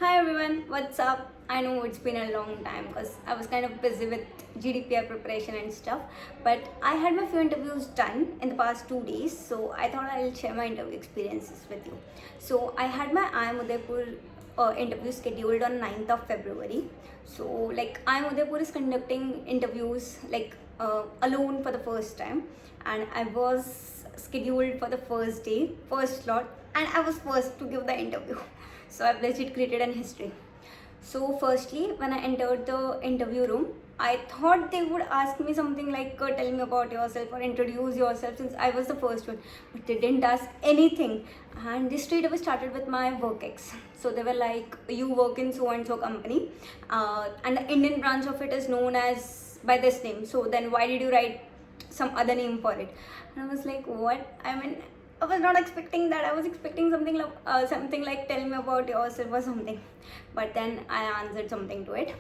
Hi everyone, what's up? I know it's been a long time because I was kind of busy with GDPR preparation and stuff, but I had my few interviews done in the past 2 days, so I thought I'll share my interview experiences with you. So I had my IIM Udaipur interview scheduled on 9th of February. So like IIM Udaipur is conducting interviews alone for the first time, and I was scheduled for the first day, first slot, and I was first to give the interview. So I've legit created an history. So firstly, when I entered the interview room, I thought they would ask me something like tell me about yourself or introduce yourself, since I was the first one, but they didn't ask anything. And this straight away started with my work ex. So they were like, you work in so and so company, and the Indian branch of it is known as by this name, so then why did you write some other name for it? And I was like, what? I mean, I was not expecting that. I was expecting something like tell me about yourself or something. But then I answered something to it,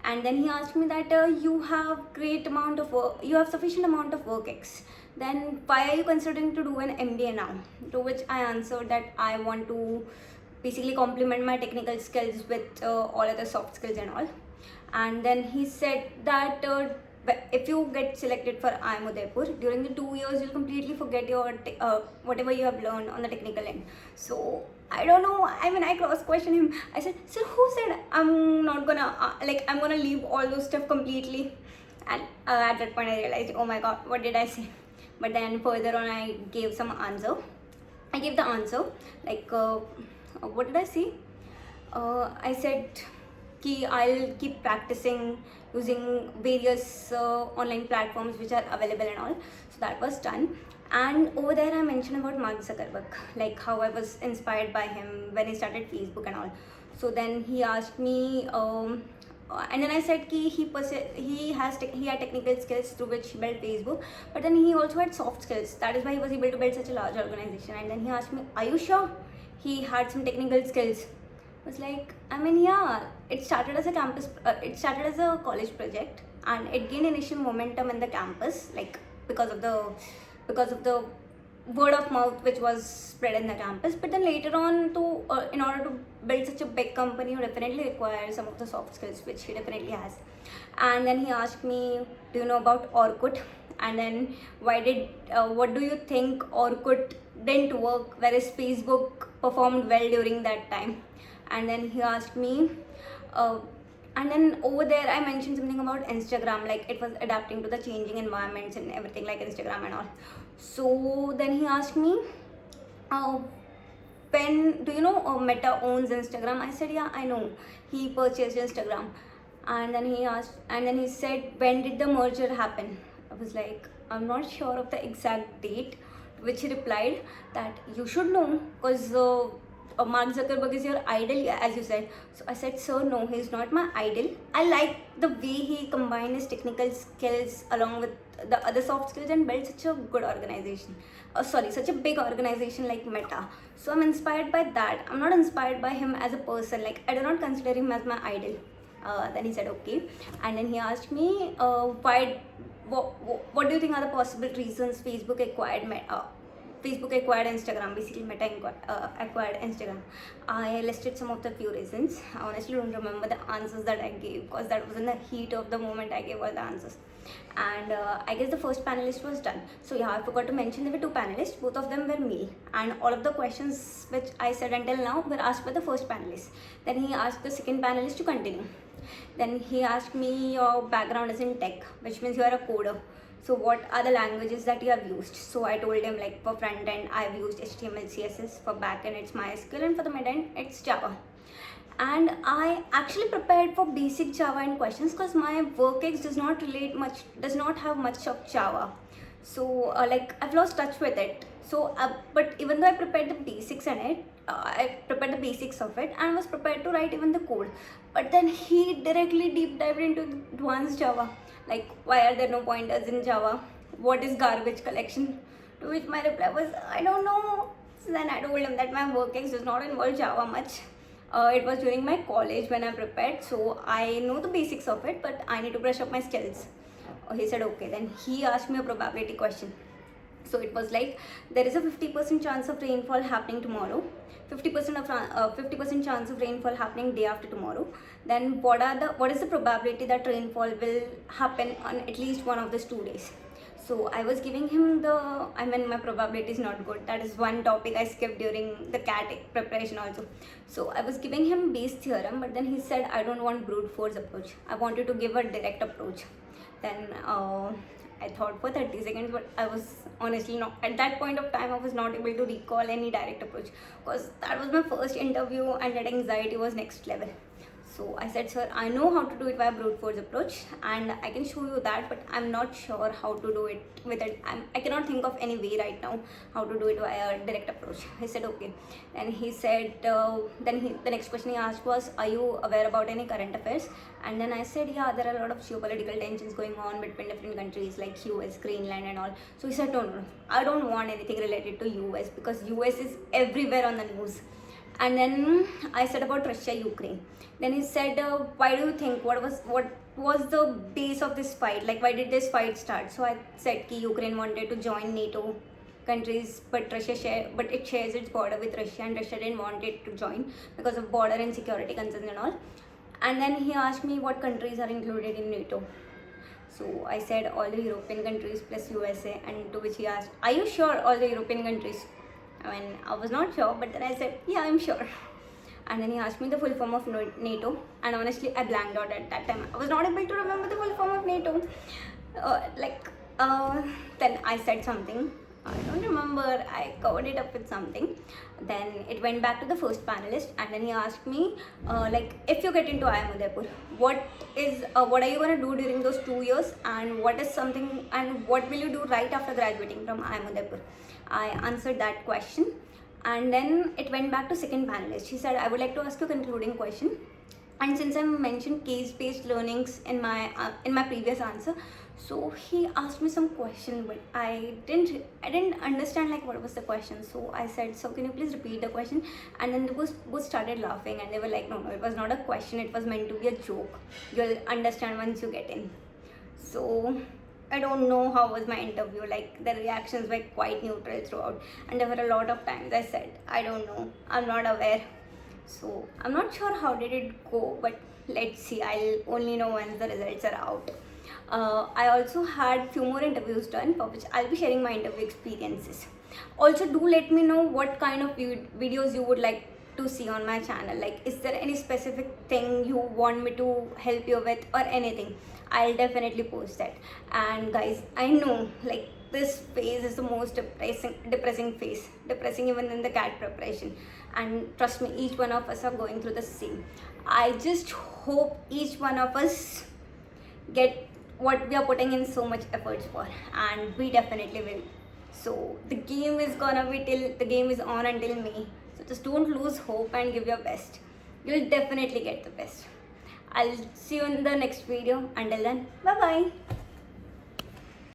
and then he asked me that you have great amount of work, you have sufficient amount of work ex. Then why are you considering to do an MBA now? To which I answered that I want to basically complement my technical skills with all other soft skills and all. And then he said that if you get selected for IIM Udaipur, during the 2 years you'll completely forget your whatever you have learned on the technical end. So I don't know. I mean, I cross questioned him. I said, "Sir, who said I'm not gonna I'm gonna leave all those stuff completely?" And at that point I realized, oh my god, what did I say? But then further on, I gave some answer. I gave the answer like what did I say? I said कि I'll keep practicing using various online platforms which are available and all. So that was done. And over there I mentioned about Mark Zuckerberg, like how I was inspired by him when he started Facebook and all. So then he asked me, and then I said कि he had technical skills through which he built Facebook, but then he also had soft skills. That is why he was able to build such a large organization. And then he asked me, are you sure he had some technical skills? I was like, I mean, yeah, it started as a college project, and it gained initial momentum in the campus, like because of the word of mouth which was spread in the campus. But then later on, in order to build such a big company, you definitely require some of the soft skills, which he definitely has. And then he asked me, do you know about Orkut? And then what do you think Orkut didn't work, whereas Facebook performed well during that time? And then he asked me, and then over there I mentioned something about Instagram, like it was adapting to the changing environments and everything, like Instagram and all. So then he asked me, uh, when do you know Meta owns Instagram? I said, yeah, I know, he purchased Instagram. And then he said, when did the merger happen? I was like, I'm not sure of the exact date. To which he replied that you should know, because Mark Zuckerberg is your idol, as you said. So I said, sir, no, he's not my idol. I like the way he combined his technical skills along with the other soft skills and built such a good organization. Such a big organization like Meta. So I'm inspired by that. I'm not inspired by him as a person. Like, I do not consider him as my idol. Then he said, okay. And then he asked me, what do you think are the possible reasons Facebook acquired Instagram, basically Meta acquired Instagram? I listed some of the few reasons. I honestly don't remember the answers that I gave, because that was in the heat of the moment I gave all the answers. And I guess the first panelist was done. So yeah, I forgot to mention there were two panelists, both of them were male, and all of the questions which I said until now were asked by the first panelist. Then he asked the second panelist to continue. Then he asked me, your background is in tech, which means you are a coder. So what are the languages that you have used? So I told him, like, for front end I've used HTML, CSS. For back end it's MySQL, and for the mid end it's Java. And I actually prepared for basic Java and questions, because my work does not have much of Java. So like, I've lost touch with it. So but even though I prepared the basics in it, I prepared the basics of it and was prepared to write even the code. But then he directly deep dived into advanced Java, like, why are there no pointers in Java? What is garbage collection? To which my reply was, I don't know. So then I told him that my work does not involve Java much. It was during my college when I prepared, so I know the basics of it, but I need to brush up my skills. He said, okay. Then he asked me a probability question. So it was like there is a 50% chance of rainfall happening tomorrow, 50% chance of rainfall happening day after tomorrow. Then what is the probability that rainfall will happen on at least one of these 2 days? So I was giving him my probability is not good. That is one topic I skipped during the CAT preparation also. So I was giving him base theorem, but then he said, I don't want brute force approach. I wanted to give a direct approach. Then I thought for 30 seconds, but I was honestly not, at that point of time, I was not able to recall any direct approach because that was my first interview and that anxiety was next level. So I said, sir, I know how to do it via brute force approach and I can show you that, but I'm not sure how to do it with it. I cannot think of any way right now how to do it via direct approach. I said, okay. And he said, the next question he asked was, are you aware about any current affairs? And then I said, yeah, there are a lot of geopolitical tensions going on between different countries like US, Greenland and all. So he said, no, I don't want anything related to US because US is everywhere on the news. And then I said about Russia, Ukraine. Then he said, why do you think, what was the base of this fight? Like, why did this fight start? So I said that Ukraine wanted to join NATO countries, but it shares its border with Russia, and Russia didn't want it to join because of border and security concerns and all. And then he asked me what countries are included in NATO. So I said all the European countries plus USA, and to which he asked, are you sure all the European countries? I was not sure, but then I said, yeah, I'm sure. And then he asked me the full form of NATO, and honestly, I blanked out at that time. I was not able to remember the full form of NATO. Then I said something. I don't remember. I covered it up with something. Then it went back to the first panelist, and then he asked me, if you get into IIM Udaipur, what are you gonna do during those 2 years, and what will you do right after graduating from IIM Udaipur? I answered that question, and then it went back to second panelist. He said, I would like to ask you a concluding question. And since I mentioned case-based learnings in my previous answer, so he asked me some question, but I didn't understand what was the question. So I said, so can you please repeat the question? And then they both started laughing, and they were like, no, it was not a question, it was meant to be a joke. You'll understand once you get in. So I don't know how was my interview. The reactions were quite neutral throughout, and there were a lot of times I said, I don't know, I'm not aware. So I'm not sure how did it go, but let's see. I'll only know once the results are out. I also had few more interviews done, for which I'll be sharing my interview experiences. Also, do let me know what kind of videos you would like to see on my channel. Is there any specific thing you want me to help you with or anything? I'll definitely post that. And guys, I know this phase is the most depressing phase, depressing even in the CAT preparation, and trust me, each one of us are going through the same. I just hope each one of us get what we are putting in so much efforts for, and we definitely will. So the game is on until May, so just don't lose hope and give your best. You'll definitely get the best. I'll see you in the next video. Until then, bye bye.